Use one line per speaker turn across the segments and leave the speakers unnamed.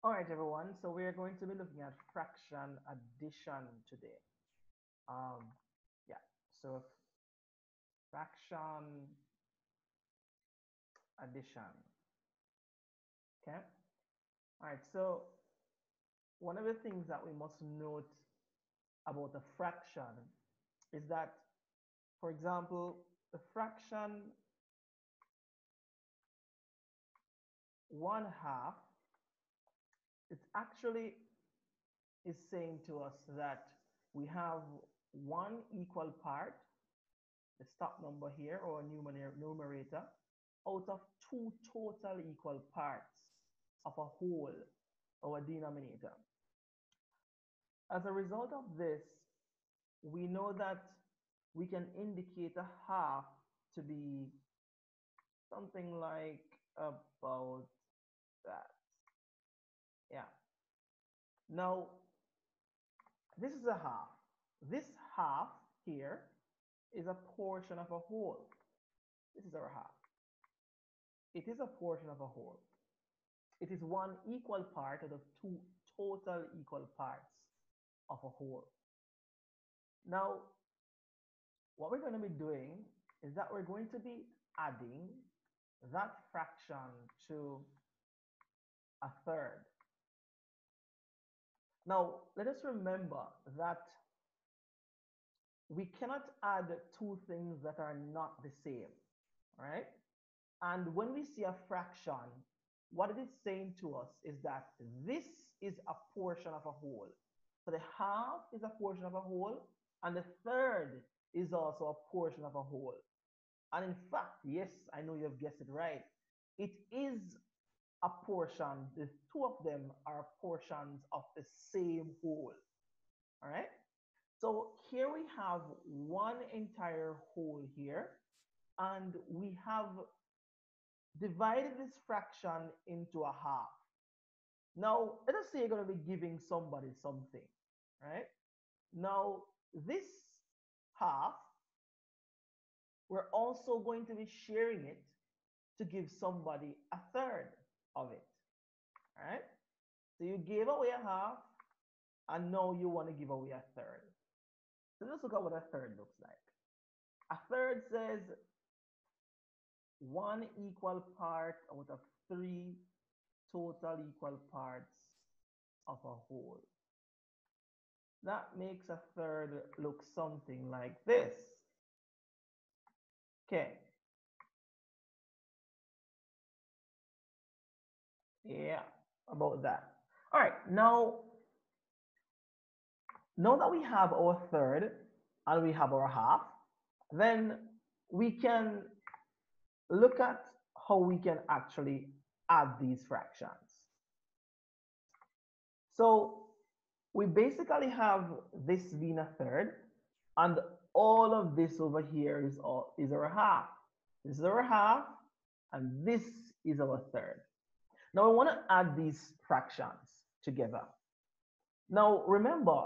All right, everyone. So we are going to be looking at fraction addition today. Um, yeah. So fraction addition. Okay. All right. So one of the things that we must note about a fraction is that, for example, the fraction 1/2, it actually is saying to us that we have one equal part, the stop number here or numerator, out of two total equal parts of a whole, our denominator. As a result of this, we know that we can indicate a half to be something like about that. Yeah. Now, this is a half. This half here is a portion of a whole. This is our half. It is a portion of a whole. It is one equal part out of two total equal parts of a whole. Now, what we're going to be doing is that we're going to be adding that fraction to a third. Now, let us remember that we cannot add two things that are not the same, right? And when we see a fraction, what it is saying to us is that this is a portion of a whole. So the half is a portion of a whole, and the third is also a portion of a whole. And in fact, yes, I know you've guessed it right. It is a portion, the two of them are portions of the same whole. All right? So here we have one entire whole here, and we have divided this fraction into a half. Now, let us say you're going to be giving somebody something, right? Now, this half, we're also going to be sharing it to give somebody a third of it, right? So you gave away a half, and now you want to give away a third. So let's look at what a third looks like. A third says one equal part out of three total equal parts of a whole. That makes a third look something like this. Okay. Yeah, about that. All right, now that we have our third and we have our half, then we can look at how we can actually add these fractions. So we basically have this being a third, and all of this over here is our half. This is our half, and this is our third. Now we want to add these fractions together. Now remember,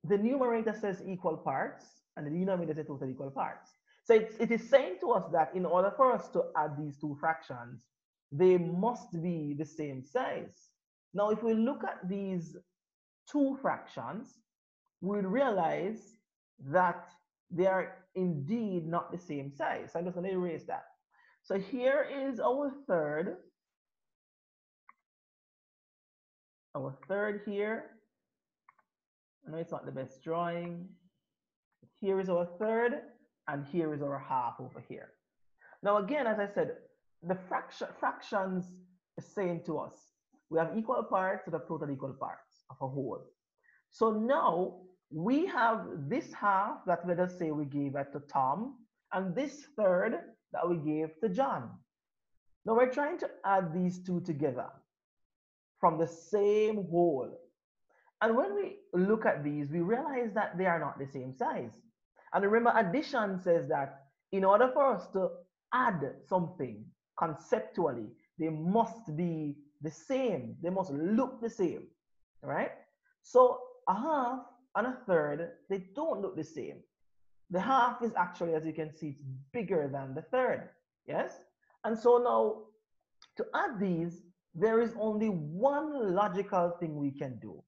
the numerator says equal parts, and the denominator says total equal parts. So it is saying to us that in order for us to add these two fractions, they must be the same size. Now, if we look at these two fractions, we realize that they are indeed not the same size. So I'm just going to erase that. So here is our third. Our third here. I know it's not the best drawing. Here is our third, and here is our half over here. Now again, as I said, the fractions is saying to us, we have equal parts that have total equal parts of a whole. So now we have this half that, let us say, we gave it to Tom, and this third that we gave to John. Now we're trying to add these two together from the same whole. And when we look at these, we realize that they are not the same size. And remember, addition says that in order for us to add something conceptually, they must be the same. They must look the same, right? So a half and a third, they don't look the same. The half is actually, as you can see, it's bigger than the third, yes? And so now, to add these, there is only one logical thing we can do.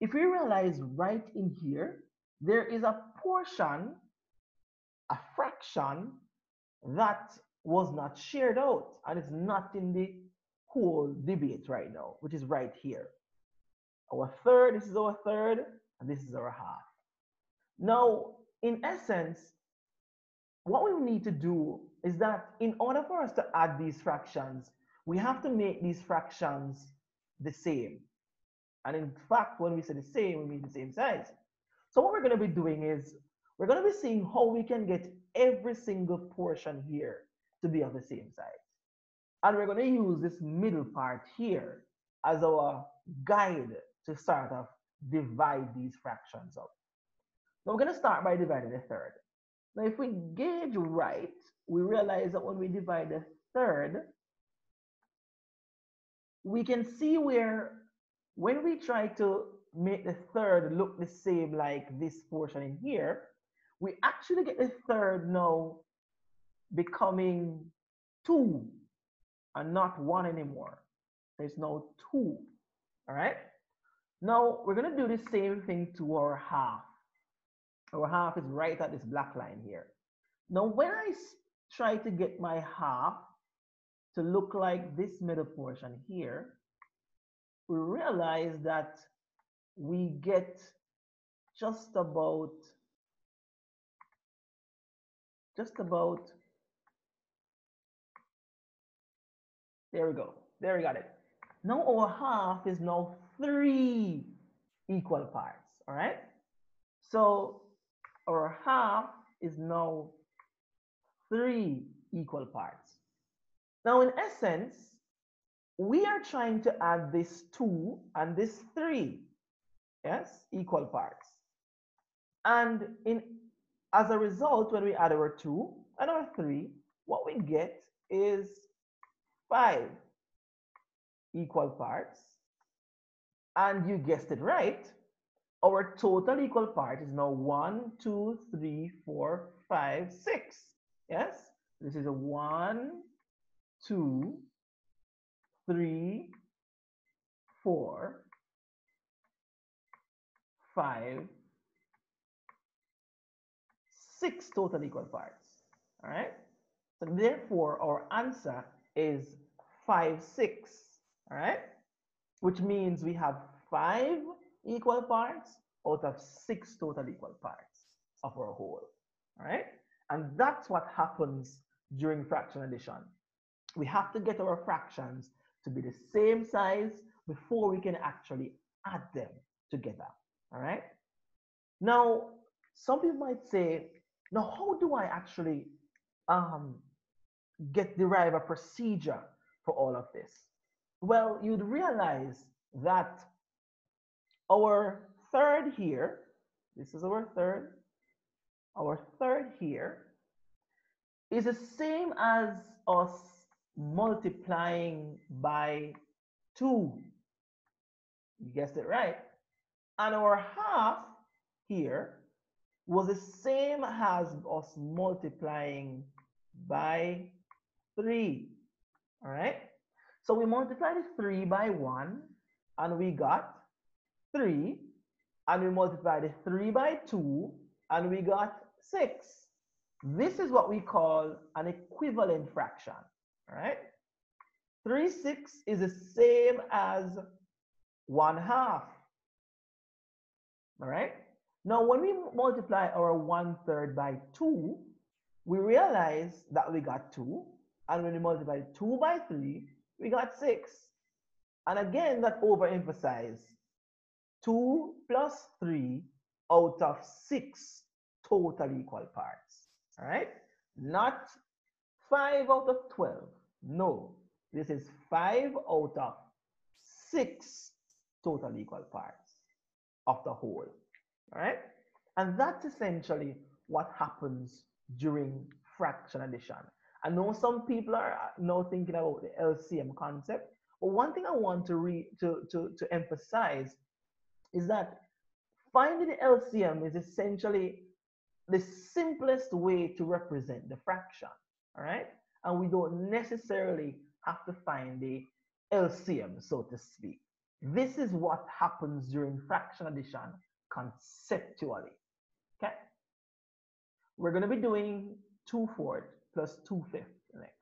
If we realize right in here, there is a portion, a fraction that was not shared out and it's not in the whole debate right now, which is right here. Our third, this is our third, and this is our half. Now, in essence, what we need to do is that in order for us to add these fractions, we have to make these fractions the same. And in fact, when we say the same, we mean the same size. So what we're going to be doing is we're going to be seeing how we can get every single portion here to be of the same size. And we're going to use this middle part here as our guide to start off divide these fractions up. Now we're going to start by dividing the third. Now if we gauge right, we realize that when we divide the third, we can see where when we try to make the third look the same like this portion in here, we actually get the third now becoming 2 and not 1 anymore. There's now 2. All right. Now we're going to do the same thing to our half. Our half is right at this black line here. Now when I try to get my half to look like this middle portion here, we realize that we get just about, there we go. There we got it. Now our half is now 3 equal parts, all right? So our half is now 3 equal parts. Now in essence, we are trying to add this 2 and this 3, yes, equal parts. And as a result, when we add our 2 and our 3, what we get is 5 equal parts. And you guessed it right, our total equal part is now 1, 2, 3, 4, 5, 6. Yes, this is a 1, 2, 3, 4, 5, 6 total equal parts. All right. So therefore, our answer is 5, 6. All right. Which means we have 5 equal parts out of 6 total equal parts of our whole. All right. And that's what happens during fraction addition. We have to get our fractions to be the same size before we can actually add them together. All right. Now, some people might say, now how do I actually derive a procedure for all of this? Well, you'd realize that our third here, this is our third here is the same as us multiplying by 2. You guessed it right. And our half here was the same as us multiplying by 3. All right. So we multiplied 3 by 1 and we got 3. And we multiplied 3 by 2 and we got 6. This is what we call an equivalent fraction. All right. 3/6 is the same as 1/2. All right. Now, when we multiply our 1/3 by 2, we realize that we got 2. And when we multiply 2 by 3, we got 6. And again, that overemphasizes 2 plus 3 out of 6 total equal parts. All right. Not 5 out of 12. No, this is 5 out of 6 total equal parts of the whole. All right. And that's essentially what happens during fraction addition. I know some people are now thinking about the LCM concept, but one thing I want to emphasize is that finding the LCM is essentially the simplest way to represent the fraction. All right. And we don't necessarily have to find the LCM, so to speak. This is what happens during fraction addition conceptually. Okay? We're going to be doing 2/4 plus 2/5 next.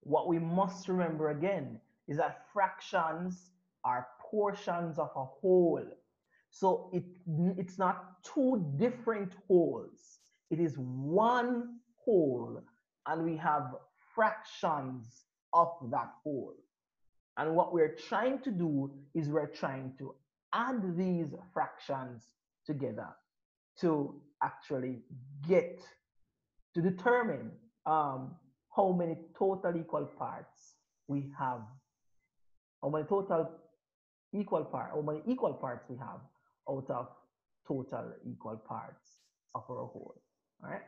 What we must remember again is that fractions are portions of a whole. So it's not two different wholes. It is one whole, and we have fractions of that whole. And what we're trying to do is we're trying to add these fractions together to actually get to determine how many total equal parts we have, how many equal parts we have out of total equal parts of our whole. All right.